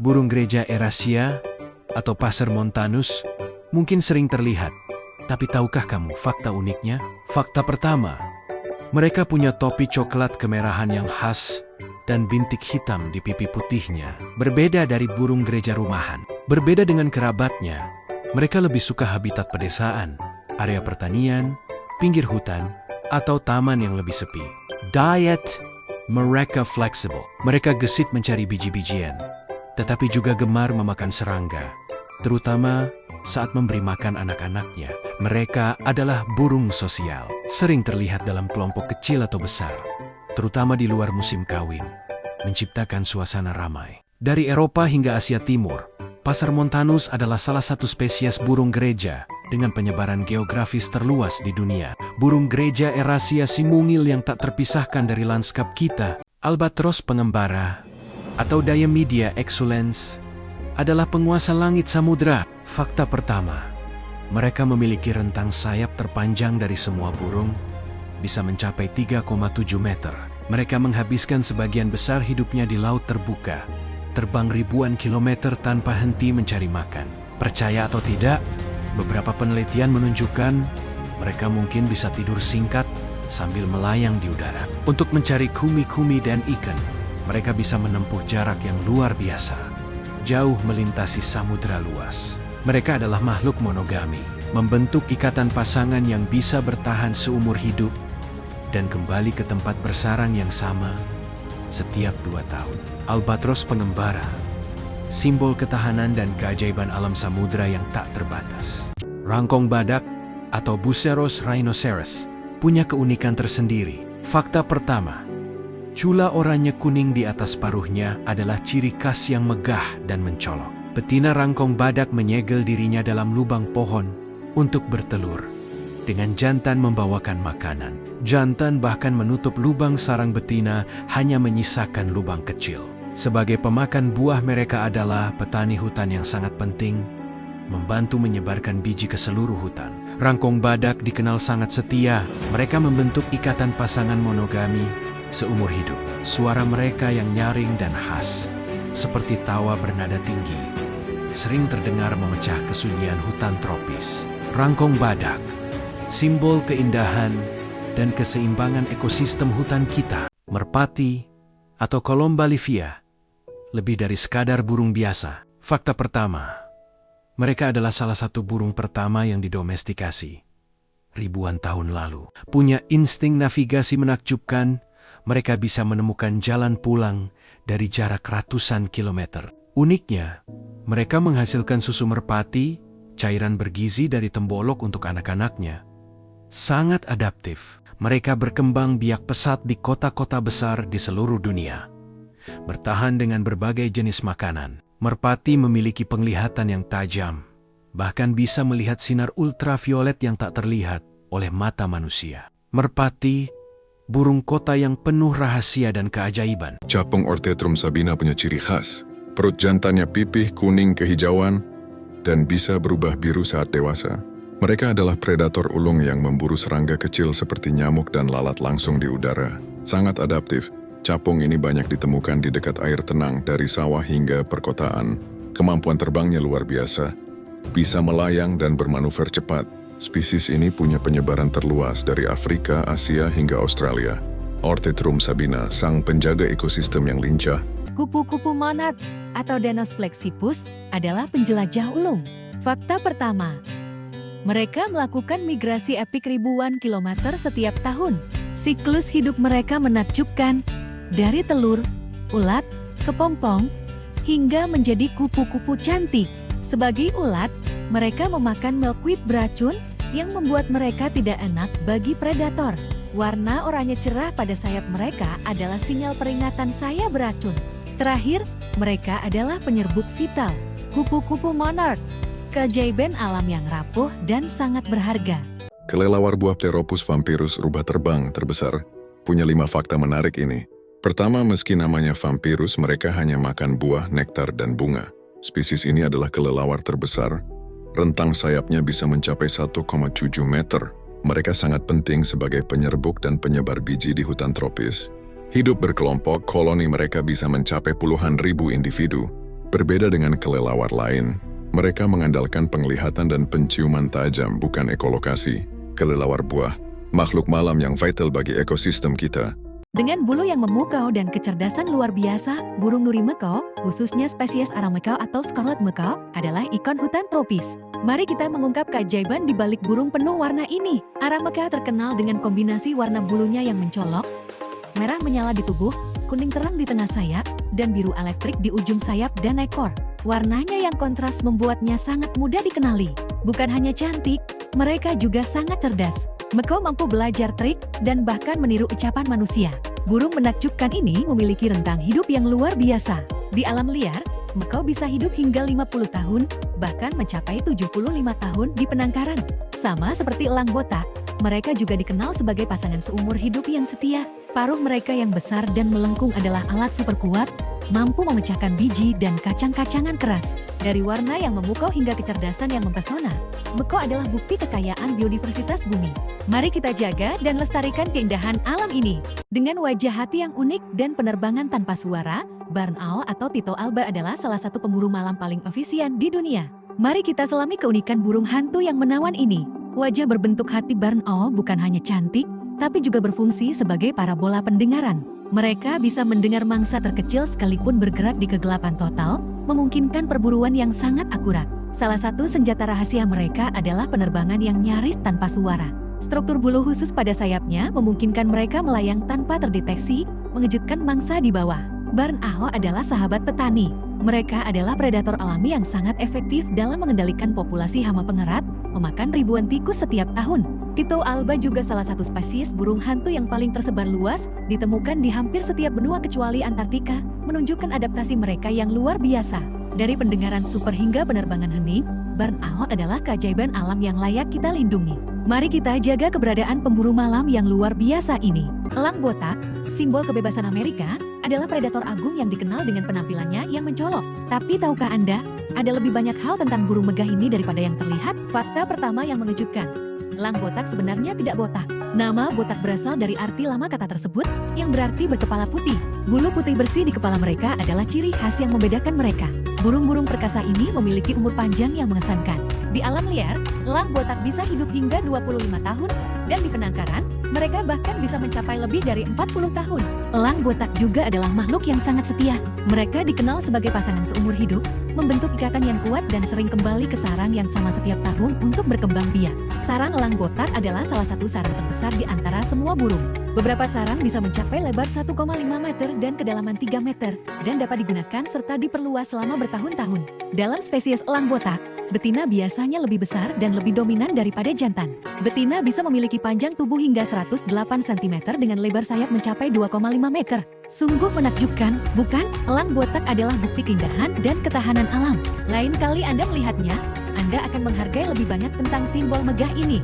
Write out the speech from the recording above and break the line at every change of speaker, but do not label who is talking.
Burung gereja Erasia atau Passer montanus mungkin sering terlihat. Tapi tahukah kamu fakta uniknya? Fakta pertama, mereka punya topi coklat kemerahan yang khas dan bintik hitam di pipi putihnya. Berbeda dari burung gereja rumahan. Berbeda dengan kerabatnya, mereka lebih suka habitat pedesaan, area pertanian, pinggir hutan, atau taman yang lebih sepi. Diet mereka fleksibel. Mereka gesit mencari biji-bijian, tetapi juga gemar memakan serangga, terutama saat memberi makan anak-anaknya. Mereka adalah burung sosial, sering terlihat dalam kelompok kecil atau besar, terutama di luar musim kawin, menciptakan suasana ramai. Dari Eropa hingga Asia Timur, Passer montanus adalah salah satu spesies burung gereja dengan penyebaran geografis terluas di dunia. Burung gereja Erasia si mungil yang tak terpisahkan dari lanskap kita. Albatros pengembara atau Diomedea exulens adalah penguasa langit samudra. Fakta pertama, mereka memiliki rentang sayap terpanjang dari semua burung, bisa mencapai 3,7 meter. Mereka menghabiskan sebagian besar hidupnya di laut terbuka, terbang ribuan kilometer tanpa henti mencari makan. Percaya atau tidak, beberapa penelitian menunjukkan mereka mungkin bisa tidur singkat sambil melayang di udara. Untuk mencari kumi-kumi dan ikan, mereka bisa menempuh jarak yang luar biasa, jauh melintasi samudra luas. Mereka adalah makhluk monogami, membentuk ikatan pasangan yang bisa bertahan seumur hidup dan kembali ke tempat bersarang yang sama setiap 2 tahun. Albatros pengembara, simbol ketahanan dan keajaiban alam samudra yang tak terbatas. Rangkong badak atau Buceros rhinoceros punya keunikan tersendiri. Fakta pertama, cula oranye kuning di atas paruhnya adalah ciri khas yang megah dan mencolok. Betina rangkong badak menyegel dirinya dalam lubang pohon untuk bertelur, dengan jantan membawakan makanan. Jantan bahkan menutup lubang sarang betina, hanya menyisakan lubang kecil. Sebagai pemakan buah, mereka adalah petani hutan yang sangat penting, membantu menyebarkan biji ke seluruh hutan. Rangkong badak dikenal sangat setia. Mereka membentuk ikatan pasangan monogami seumur hidup. Suara mereka yang nyaring dan khas, seperti tawa bernada tinggi, sering terdengar memecah kesunyian hutan tropis. Rangkong badak, simbol keindahan dan keseimbangan ekosistem hutan kita. Merpati atau Colomba livia, lebih dari sekadar burung biasa. Fakta pertama, mereka adalah salah satu burung pertama yang didomestikasi ribuan tahun lalu. Punya insting navigasi menakjubkan, mereka bisa menemukan jalan pulang dari jarak ratusan kilometer. Uniknya, mereka menghasilkan susu merpati, cairan bergizi dari tembolok untuk anak-anaknya. Sangat adaptif, mereka berkembang biak pesat di kota-kota besar di seluruh dunia. Bertahan dengan berbagai jenis makanan. Merpati memiliki penglihatan yang tajam, bahkan bisa melihat sinar ultraviolet yang tak terlihat oleh mata manusia. Merpati, burung kota yang penuh rahasia dan keajaiban.
Capung Orthotrum sabina punya ciri khas. Perut jantannya pipih kuning kehijauan dan bisa berubah biru saat dewasa. Mereka adalah predator ulung yang memburu serangga kecil seperti nyamuk dan lalat langsung di udara. Sangat adaptif, capung ini banyak ditemukan di dekat air tenang dari sawah hingga perkotaan. Kemampuan terbangnya luar biasa, bisa melayang dan bermanuver cepat. Spesies ini punya penyebaran terluas dari Afrika, Asia hingga Australia. Orthotrum sabina, sang penjaga ekosistem yang lincah.
Kupu-kupu monarch atau Danos flexipus adalah penjelajah ulung. Fakta pertama, mereka melakukan migrasi epik ribuan kilometer setiap tahun. Siklus hidup mereka menakjubkan, dari telur, ulat, kepompong, hingga menjadi kupu-kupu cantik. Sebagai ulat, mereka memakan milkweed beracun yang membuat mereka tidak enak bagi predator. Warna oranye cerah pada sayap mereka adalah sinyal peringatan saya beracun. Terakhir, mereka adalah penyerbuk vital. Kupu-kupu monarch, keajaiban alam yang rapuh dan sangat berharga.
Kelelawar buah Pteropus vampirus rubah terbang terbesar punya 5 fakta menarik ini. Pertama, meski namanya vampirus, mereka hanya makan buah, nektar, dan bunga. Spesies ini adalah kelelawar terbesar. Rentang sayapnya bisa mencapai 1,7 meter. Mereka sangat penting sebagai penyerbuk dan penyebar biji di hutan tropis. Hidup berkelompok, koloni mereka bisa mencapai puluhan ribu individu. Berbeda dengan kelelawar lain, mereka mengandalkan penglihatan dan penciuman tajam, bukan ekolokasi. Kelelawar buah, makhluk malam yang vital bagi ekosistem kita.
Dengan bulu yang memukau dan kecerdasan luar biasa, burung nuri mekau, khususnya spesies aramekau atau scarlet mekau, adalah ikon hutan tropis. Mari kita mengungkap keajaiban di balik burung penuh warna ini. Aramekau terkenal dengan kombinasi warna bulunya yang mencolok, merah menyala di tubuh, kuning terang di tengah sayap, dan biru elektrik di ujung sayap dan ekor. Warnanya yang kontras membuatnya sangat mudah dikenali. Bukan hanya cantik, mereka juga sangat cerdas. Mekau mampu belajar trik dan bahkan meniru ucapan manusia. Burung menakjubkan ini memiliki rentang hidup yang luar biasa. Di alam liar, Mekau bisa hidup hingga 50 tahun, bahkan mencapai 75 tahun di penangkaran. Sama seperti elang botak, mereka juga dikenal sebagai pasangan seumur hidup yang setia. Paruh mereka yang besar dan melengkung adalah alat super kuat, mampu memecahkan biji dan kacang-kacangan keras. Dari warna yang memukau hingga kecerdasan yang mempesona, Mekau adalah bukti kekayaan biodiversitas bumi. Mari kita jaga dan lestarikan keindahan alam ini. Dengan wajah hati yang unik dan penerbangan tanpa suara, barn owl atau Tito alba adalah salah satu pemburu malam paling efisien di dunia. Mari kita selami keunikan burung hantu yang menawan ini. Wajah berbentuk hati barn owl bukan hanya cantik, tapi juga berfungsi sebagai parabola pendengaran. Mereka bisa mendengar mangsa terkecil sekalipun bergerak di kegelapan total, memungkinkan perburuan yang sangat akurat. Salah satu senjata rahasia mereka adalah penerbangan yang nyaris tanpa suara. Struktur bulu khusus pada sayapnya memungkinkan mereka melayang tanpa terdeteksi, mengejutkan mangsa di bawah. Barn owl adalah sahabat petani. Mereka adalah predator alami yang sangat efektif dalam mengendalikan populasi hama pengerat, memakan ribuan tikus setiap tahun. Tito alba juga salah satu spesies burung hantu yang paling tersebar luas, ditemukan di hampir setiap benua kecuali Antartika, menunjukkan adaptasi mereka yang luar biasa. Dari pendengaran super hingga penerbangan hening, barn owl adalah keajaiban alam yang layak kita lindungi. Mari kita jaga keberadaan pemburu malam yang luar biasa ini. Elang botak, simbol kebebasan Amerika, adalah predator agung yang dikenal dengan penampilannya yang mencolok. Tapi tahukah Anda, ada lebih banyak hal tentang burung megah ini daripada yang terlihat? Fakta pertama yang mengejutkan. Elang botak sebenarnya tidak botak. Nama botak berasal dari arti lama kata tersebut, yang berarti berkepala putih. Bulu putih bersih di kepala mereka adalah ciri khas yang membedakan mereka. Burung-burung perkasa ini memiliki umur panjang yang mengesankan. Di alam liar, elang botak bisa hidup hingga 25 tahun, dan di penangkaran, mereka bahkan bisa mencapai lebih dari 40 tahun. Elang botak juga adalah makhluk yang sangat setia. Mereka dikenal sebagai pasangan seumur hidup, membentuk ikatan yang kuat dan sering kembali ke sarang yang sama setiap tahun untuk berkembang biak. Sarang elang botak adalah salah satu sarang terbesar di antara semua burung. Beberapa sarang bisa mencapai lebar 1,5 meter dan kedalaman 3 meter, dan dapat digunakan serta diperluas selama bertahun-tahun. Dalam spesies elang botak, betina biasanya lebih besar dan lebih dominan daripada jantan. Betina bisa memiliki panjang tubuh hingga 108 cm dengan lebar sayap mencapai 2,5 meter. Sungguh menakjubkan, bukan? Elang botak adalah bukti keindahan dan ketahanan alam. Lain kali Anda melihatnya, Anda akan menghargai lebih banyak tentang simbol megah ini.